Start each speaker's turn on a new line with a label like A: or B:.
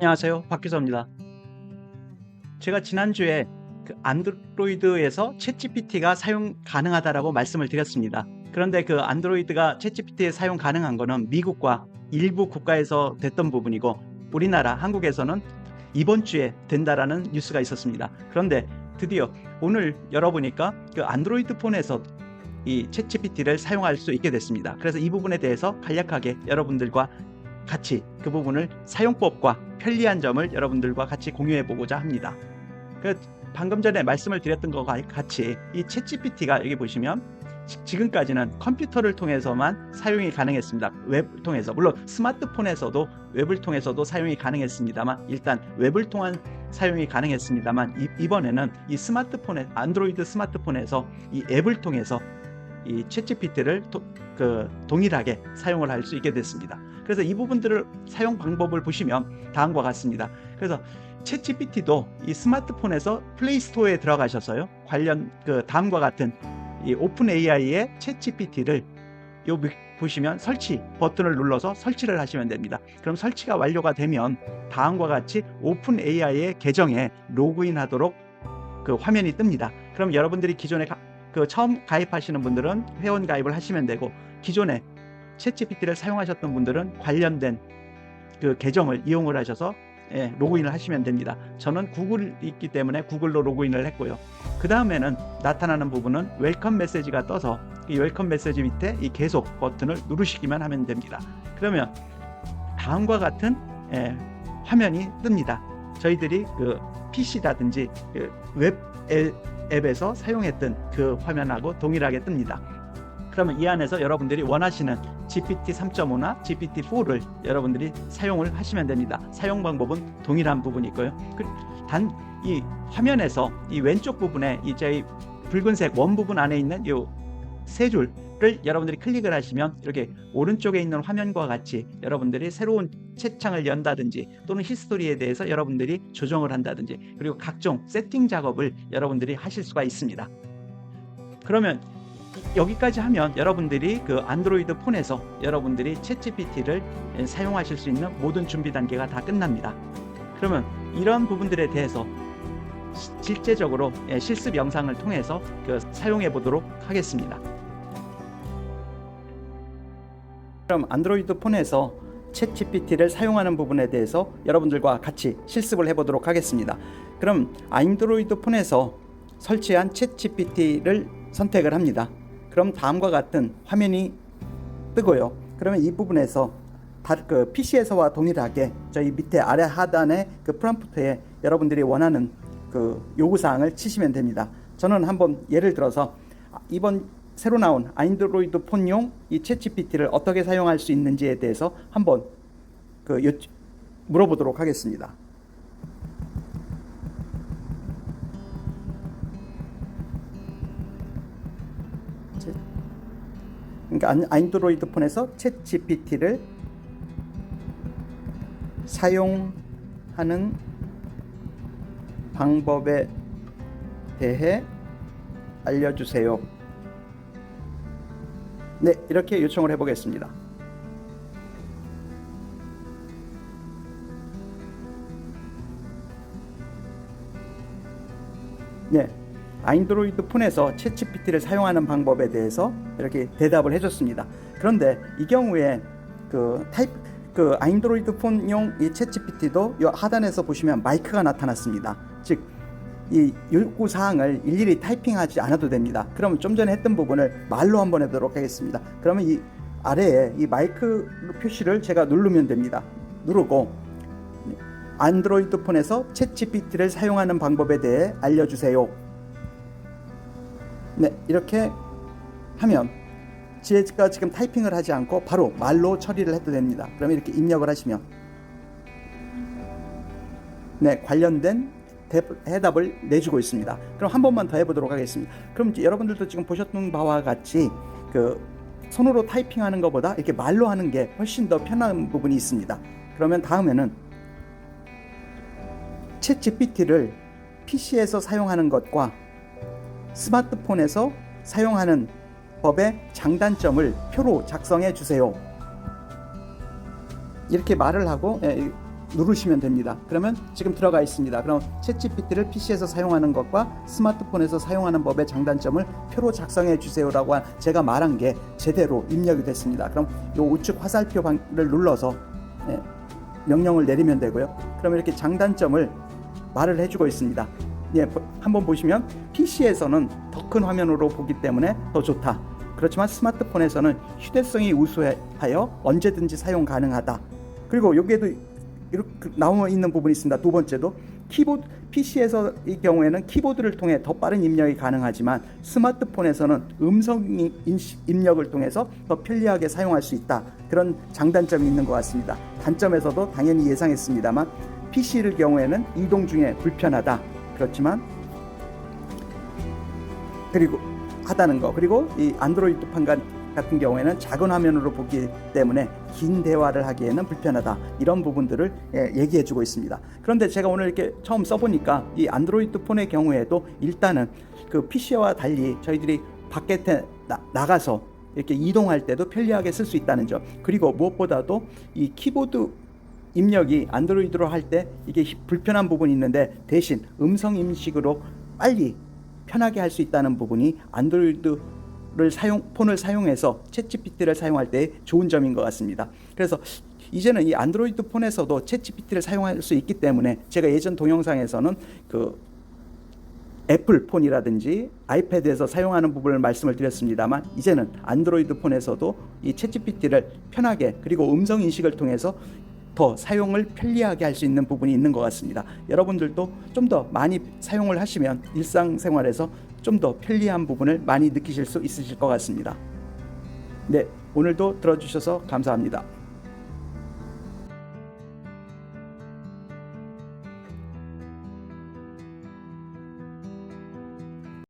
A: 안녕하세요. 박규서입니다. 제가 지난주에 안드로이드에서 챗GPT가 사용 가능하다라고 말씀을 드렸습니다. 그런데 그 안드로이드가 챗GPT에 사용 가능한 거는 미국과 일부 국가에서 됐던 부분이고, 우리나라 한국에서는 이번 주에 된다라는 뉴스가 있었습니다. 그런데 드디어 오늘 열어보니까 그 안드로이드 폰에서 이 챗GPT를 사용할 수 있게 됐습니다. 그래서 이 부분에 대해서 간략하게 여러분들과 같이 그 부분을 사용법과 편리한 점을 여러분들과 같이 공유해 보고자 합니다. 방금 전에 말씀을 드렸던 것과 같이 이 챗GPT가 여기 보시면 지금까지는 컴퓨터를 통해서만 사용이 가능했습니다. 웹을 통해서, 물론 스마트폰에서도 웹을 통해서도 사용이 가능했습니다만, 일단 웹을 통한 사용이 가능했습니다만, 이번에는 이 스마트폰에, 안드로이드 스마트폰에서 이 앱을 통해서 이 챗GPT를 동일하게 사용을 할 수 있게 됐습니다. 그래서 이 부분들을 사용 방법을 보시면 다음과 같습니다. 그래서 챗GPT도 이 스마트폰에서 플레이스토어에 들어가셔서요, 관련 다음과 같은 이 오픈 AI의 챗GPT를 보시면 설치 버튼을 눌러서 설치를 하시면 됩니다. 그럼 설치가 완료가 되면 다음과 같이 오픈 AI의 계정에 로그인하도록 그 화면이 뜹니다. 그럼 여러분들이 기존에 처음 가입하시는 분들은 회원 가입을 하시면 되고, 기존에 챗GPT를 사용하셨던 분들은 관련된 그 계정을 이용을 하셔서 로그인을 하시면 됩니다. 저는 구글이 있기 때문에 구글로 로그인을 했고요. 그 다음에는 나타나는 부분은 웰컴 메시지가 떠서 이 웰컴 메시지 밑에 이 계속 버튼을 누르시기만 하면 됩니다. 그러면 다음과 같은 화면이 뜹니다. 저희들이 그 PC라든지 웹 앱에서 사용했던 그 화면하고 동일하게 뜹니다. 그러면 이 안에서 여러분들이 원하시는 GPT 3.5나 GPT 4를 여러분들이 사용을 하시면 됩니다. 사용 방법은 동일한 부분이 있고요. 단 이 화면에서 이 왼쪽 부분에 이 저희 붉은색 원 부분 안에 있는 이 세 줄을 여러분들이 클릭을 하시면 이렇게 오른쪽에 있는 화면과 같이 여러분들이 새로운 채창을 연다든지 또는 히스토리에 대해서 여러분들이 조정을 한다든지, 그리고 각종 세팅 작업을 여러분들이 하실 수가 있습니다. 그러면 여기까지 하면 여러분들이 그 안드로이드 폰에서 여러분들이 챗GPT를 사용하실 수 있는 모든 준비 단계가 다 끝납니다. 그러면 이런 부분들에 대해서 실제적으로 실습 영상을 통해서 사용해 보도록 하겠습니다. 그럼 안드로이드 폰에서 챗GPT를 사용하는 부분에 대해서 여러분들과 같이 실습을 해보도록 하겠습니다. 그럼 안드로이드 폰에서 설치한 챗GPT를 선택을 합니다. 그럼 다음과 같은 화면이 뜨고요. 그러면 이 부분에서 PC에서와 동일하게 저희 밑에 아래 하단의 그 프롬프트에 여러분들이 원하는 그 요구사항을 치시면 됩니다. 저는 한번 예를 들어서 이번 새로 나온 안드로이드 폰용 이 챗GPT를 어떻게 사용할 수 있는지에 대해서 한번 물어보도록 하겠습니다. 그러니까 안드로이드 폰에서 챗GPT를 사용하는 방법에 대해 알려주세요. 네, 이렇게 요청을 해보겠습니다. 네, 안드로이드 폰에서 챗GPT를 사용하는 방법에 대해서 이렇게 대답을 해줬습니다. 그런데 이 경우에 안드로이드 폰용 이 챗GPT도 이 하단에서 보시면 마이크가 나타났습니다. 즉, 이 요구 사항을 일일이 타이핑하지 않아도 됩니다. 그럼 좀 전에 했던 부분을 말로 한번 해보도록 하겠습니다. 그러면 이 아래에 이 마이크 표시를 제가 누르면 됩니다. 누르고 안드로이드 폰에서 챗GPT를 사용하는 방법에 대해 알려주세요. 네, 이렇게 하면 제가 지금 타이핑을 하지 않고 바로 말로 처리를 해도 됩니다. 그러면 이렇게 입력을 하시면 관련된 해답을 내주고 있습니다. 그럼 한 번만 더 해보도록 하겠습니다. 그럼 여러분들도 지금 보셨던 바와 같이 손으로 타이핑하는 것보다 이렇게 말로 하는 게 훨씬 더 편한 부분이 있습니다. 그러면 다음에는 챗GPT를 PC에서 사용하는 것과 스마트폰에서 사용하는 법의 장단점을 표로 작성해 주세요. 이렇게 말을 하고
B: 누르시면 됩니다. 그러면 지금 들어가 있습니다. 그럼 챗GPT를 PC에서 사용하는 것과 스마트폰에서 사용하는 법의 장단점을 표로 작성해 주세요라고 제가 말한 게 제대로 입력이 됐습니다. 그럼 이 우측 화살표를 눌러서 명령을 내리면 되고요. 그럼 이렇게 장단점을 말을 해주고 있습니다. 한번 보시면 PC에서는 더 큰 화면으로 보기 때문에 더 좋다. 그렇지만 스마트폰에서는 휴대성이 우수하여 언제든지 사용 가능하다. 그리고 여기에도 이렇게 나와 있는 부분이 있습니다. 두 번째도 키보드, PC에서의 경우에는 키보드를 통해 더 빠른 입력이 가능하지만 스마트폰에서는 음성 입력을 통해서 더 편리하게 사용할 수 있다. 그런 장단점이 있는 것 같습니다. 단점에서도 당연히 예상했습니다만 PC의 경우에는 이동 중에 불편하다. 그렇지만 그리고 하다는 거, 그리고 이 안드로이드판 같은 경우에는 작은 화면으로 보기 때문에 긴 대화를 하기에는 불편하다. 이런 부분들을 얘기해 주고 있습니다. 그런데 제가 오늘 이렇게 처음 써보니까 이 안드로이드 폰의 경우에도 일단은 그 PC와 달리 저희들이 밖에 나가서 이렇게 이동할 때도 편리하게 쓸 수 있다는 점, 그리고 무엇보다도 이 키보드 입력이 안드로이드로 할 때 이게 불편한 부분이 있는데 대신 음성 인식으로 빨리 편하게 할 수 있다는 부분이 폰을 사용해서 챗GPT를 사용할 때 좋은 점인 것 같습니다. 그래서 이제는 이 안드로이드 폰에서도 챗GPT를 사용할 수 있기 때문에 제가 예전 동영상에서는 그 애플 폰이라든지 아이패드에서 사용하는 부분을 말씀을 드렸습니다만 이제는 안드로이드 폰에서도 이 챗GPT를 편하게 그리고 음성 인식을 통해서 더 사용을 편리하게 할 수 있는 부분이 있는 것 같습니다. 여러분들도 좀 더 많이 사용을 하시면 일상생활에서 좀 더 편리한 부분을 많이 느끼실 수 있으실 것 같습니다. 네, 오늘도 들어주셔서 감사합니다.